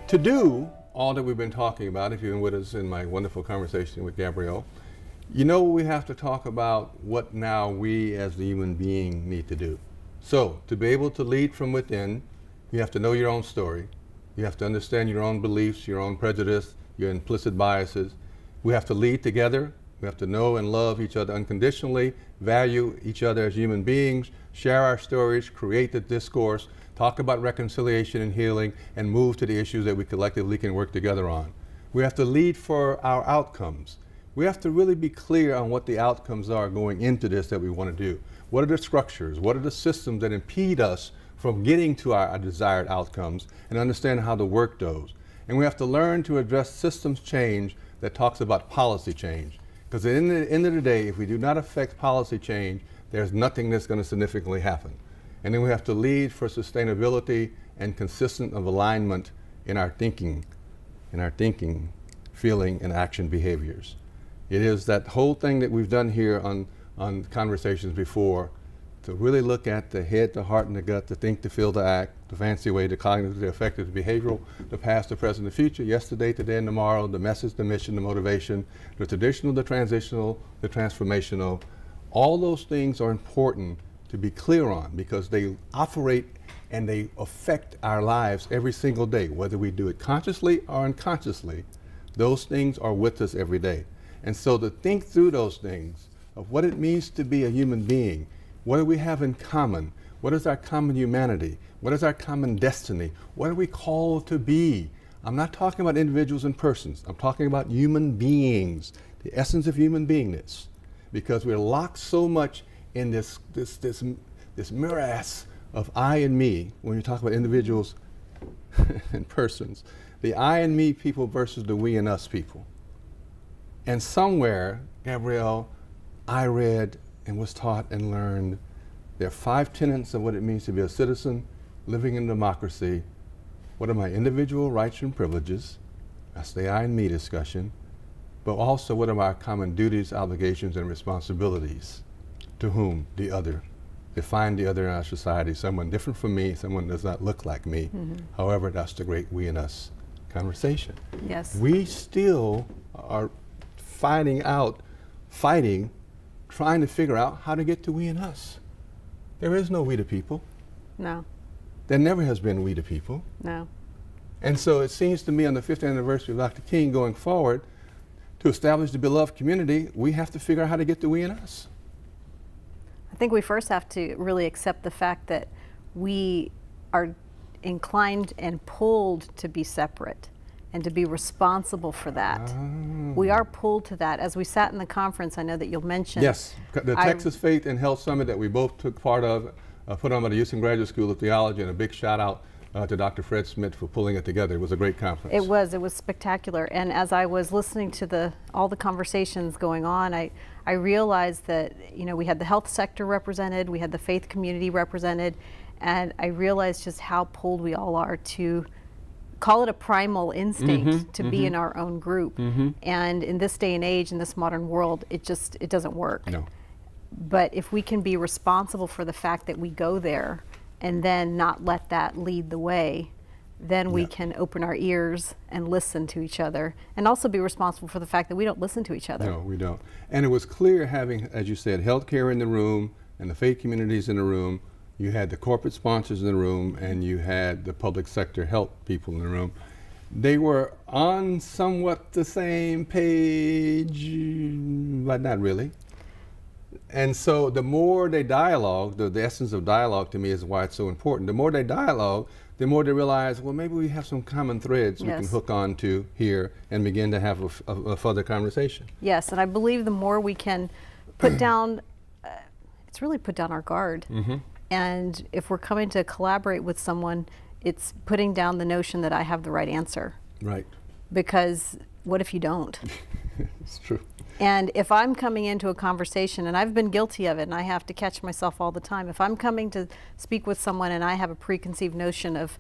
To do all that we've been talking about, if you've been with us in my wonderful conversation with Gabrielle, you know we have to talk about what now we as the human being need to do. So, to be able to lead from within, you have to know your own story. You have to understand your own beliefs, your own prejudice, your implicit biases. We have to lead together. We have to know and love each other unconditionally, value each other as human beings, share our stories, create the discourse, talk about reconciliation and healing, and move to the issues that we collectively can work together on. We have to lead for our outcomes. We have to really be clear on what the outcomes are going into this that we want to do. What are the structures? What are the systems that impede us from getting to our desired outcomes, and understand how to work those? And we have to learn to address systems change that talks about policy change. Because at the end of the day, if we do not affect policy change, there's nothing that's going to significantly happen. And then we have to lead for sustainability and consistent of alignment in our thinking, feeling, and action behaviors. It is that whole thing that we've done here on conversations before, to really look at the head, the heart, and the gut, the think, the feel, the act, the fancy way, the cognitive, the affective, the behavioral, the past, the present, the future, yesterday, today, and tomorrow, the message, the mission, the motivation, the traditional, the transitional, the transformational. All those things are important to be clear on, because they operate and they affect our lives every single day, whether we do it consciously or unconsciously. Those things are with us every day. And so to think through those things of what it means to be a human being, what do we have in common? What is our common humanity? What is our common destiny? What are we called to be? I'm not talking about individuals and persons. I'm talking about human beings, the essence of human beingness. Because we're locked so much in this morass of I and me when you talk about individuals and persons. The I and me people versus the we and us people. And somewhere, Gabrielle, I read and was taught and learned there are 5 tenets of what it means to be a citizen living in democracy. What are my individual rights and privileges? That's the I and me discussion. But also, what are my common duties, obligations, and responsibilities? To whom? The other. Define the other in our society. Someone different from me, someone does not look like me. Mm-hmm. However, that's the great we and us conversation. Yes. We still are fighting, trying to figure out how to get to we and us. There is no we the people. No. There never has been we the people. No. And so it seems to me on the 50th anniversary of Dr. King going forward, to establish the beloved community, we have to figure out how to get to we and us. I think we first have to really accept the fact that we are inclined and pulled to be separate and to be responsible for that. We are pulled to that. As we sat in the conference, I know that you'll mention. Yes, the Texas Faith and Health Summit that we both took part of, put on by the Houston Graduate School of Theology, and a big shout out to Dr. Fred Smith for pulling it together. It was a great conference. It was spectacular. And as I was listening to all the conversations going on, I realized that, you know, we had the health sector represented, we had the faith community represented, and I realized just how pulled we all are to call it a primal instinct to be in our own group. And in this day and age, in this modern world, it doesn't work. No. But if we can be responsible for the fact that we go there and then not let that lead the way, then we can open our ears and listen to each other, and also be responsible for the fact that we don't listen to each other. No, we don't. And it was clear having, as you said, healthcare in the room and the faith communities in the room. You had the corporate sponsors in the room, and you had the public sector health people in the room. They were on somewhat the same page, but not really. And so the more they dialogue, the essence of dialogue to me is why it's so important. The more they dialogue, the more they realize, well, maybe we have some common threads we can hook on to here and begin to have a further conversation. Yes, and I believe the more we can put down, it's really put down our guard. And if we're coming to collaborate with someone, it's putting down the notion that I have the right answer. Right. Because what if you don't? It's true. And if I'm coming into a conversation, and I've been guilty of it, and I have to catch myself all the time, if I'm coming to speak with someone and I have a preconceived notion of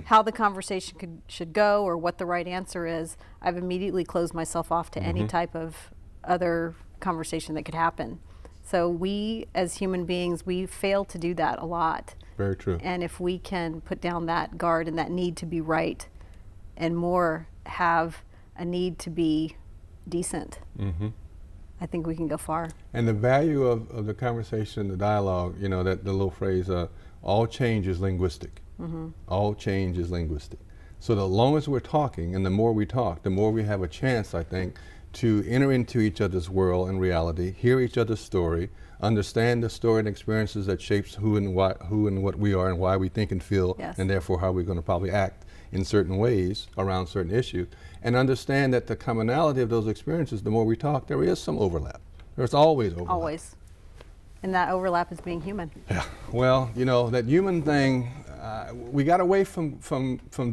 how the conversation should go or what the right answer is, I've immediately closed myself off to any type of other conversation that could happen. So we, as human beings, we fail to do that a lot. Very true. And if we can put down that guard and that need to be right, and more have a need to be decent, I think we can go far. And the value of the conversation, the dialogue, you know, that the little phrase, all change is linguistic. All change is linguistic. So the longer we're talking and the more we talk, the more we have a chance, I think, to enter into each other's world and reality, hear each other's story, understand the story and experiences that shapes who and what we are and why we think and feel, Yes. and therefore how we're going to probably act in certain ways around certain issues, and understand that the commonality of those experiences, the more we talk, there is some overlap. There's always overlap. Always. And that overlap is being human. Yeah. Well, you know, that human thing, we got away from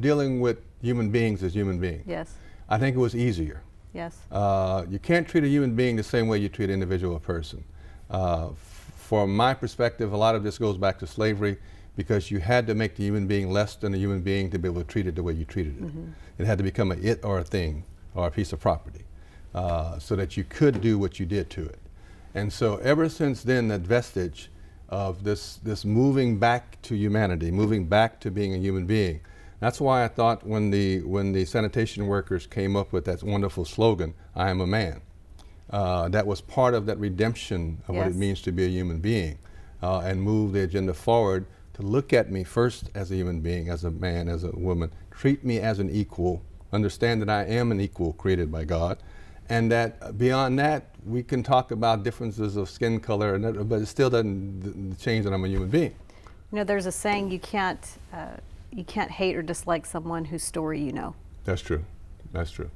dealing with human beings as human beings. Yes. I think it was easier. Yes. You can't treat a human being the same way you treat an individual person. From my perspective, a lot of this goes back to slavery, because you had to make the human being less than a human being to be able to treat it the way you treated it. It had to become a it or a thing or a piece of property, so that you could do what you did to it. And so ever since then, that vestige of this moving back to humanity, moving back to being a human being. That's why I thought when the sanitation workers came up with that wonderful slogan, "I am a man," that was part of that redemption of what it Yes. means to be a human being, and move the agenda forward to look at me first as a human being, as a man, as a woman, treat me as an equal, understand that I am an equal created by God, and that beyond that, we can talk about differences of skin color, but it still doesn't change that I'm a human being. You know, there's a saying, you can't hate or dislike someone whose story you know. That's true. That's true.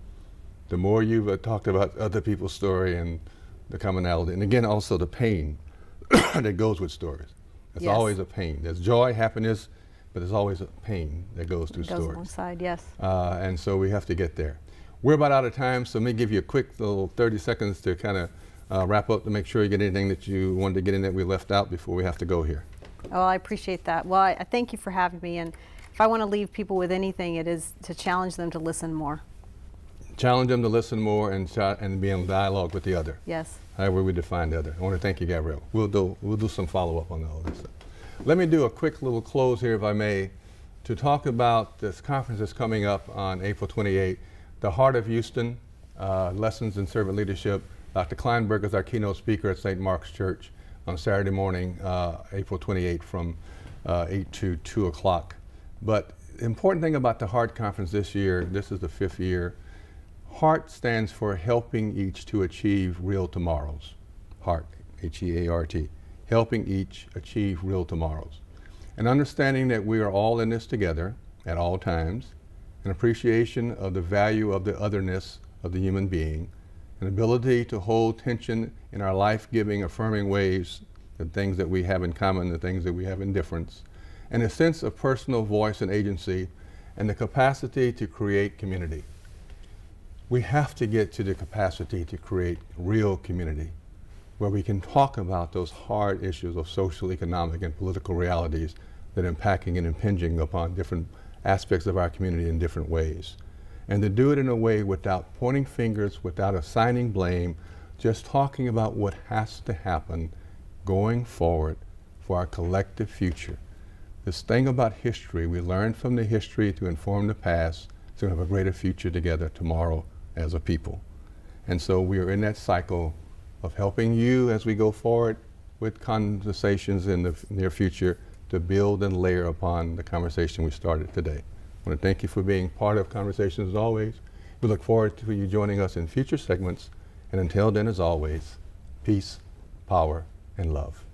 The more you've talked about other people's story and the commonality, and again, also the pain that goes with stories. There's Yes. always a pain. There's joy, happiness, but there's always a pain that goes through It goes stories. alongside, yes. And so we have to get there. We're about out of time, so let me give you a quick little 30 seconds to kind of wrap up to make sure you get anything that you wanted to get in that we left out before we have to go here. Oh, I appreciate that. Well, I thank you for having me. And if I want to leave people with anything, it is to challenge them to listen more. Challenge them to listen more and be in dialogue with the other. Yes. However we define the other. I want to thank you, Gabrielle. We'll do some follow-up on all this stuff. Let me do a quick little close here, if I may, to talk about this conference that's coming up on April 28, The Heart of Houston, Lessons in Servant Leadership. Dr. Kleinberg is our keynote speaker at St. Mark's Church on Saturday morning, April 28, from 8 to 2 o'clock. But the important thing about the Heart Conference this year, this is the 5th year, HEART stands for Helping Each to Achieve Real Tomorrows. HEART, H-E-A-R-T, helping each achieve real tomorrows. And understanding that we are all in this together at all times, an appreciation of the value of the otherness of the human being, an ability to hold tension in our life-giving, affirming ways, the things that we have in common, the things that we have in difference, and a sense of personal voice and agency, and the capacity to create community. We have to get to the capacity to create real community, where we can talk about those hard issues of social, economic, and political realities that are impacting and impinging upon different aspects of our community in different ways. And to do it in a way without pointing fingers, without assigning blame, just talking about what has to happen going forward for our collective future. This thing about history, we learn from the history to inform the past, so we have a greater future together tomorrow as a people. And so we are in that cycle of helping you as we go forward with conversations in the near future to build and layer upon the conversation we started today. I want to thank you for being part of Conversations as always. We look forward to you joining us in future segments. And until then, as always, peace, power, and love.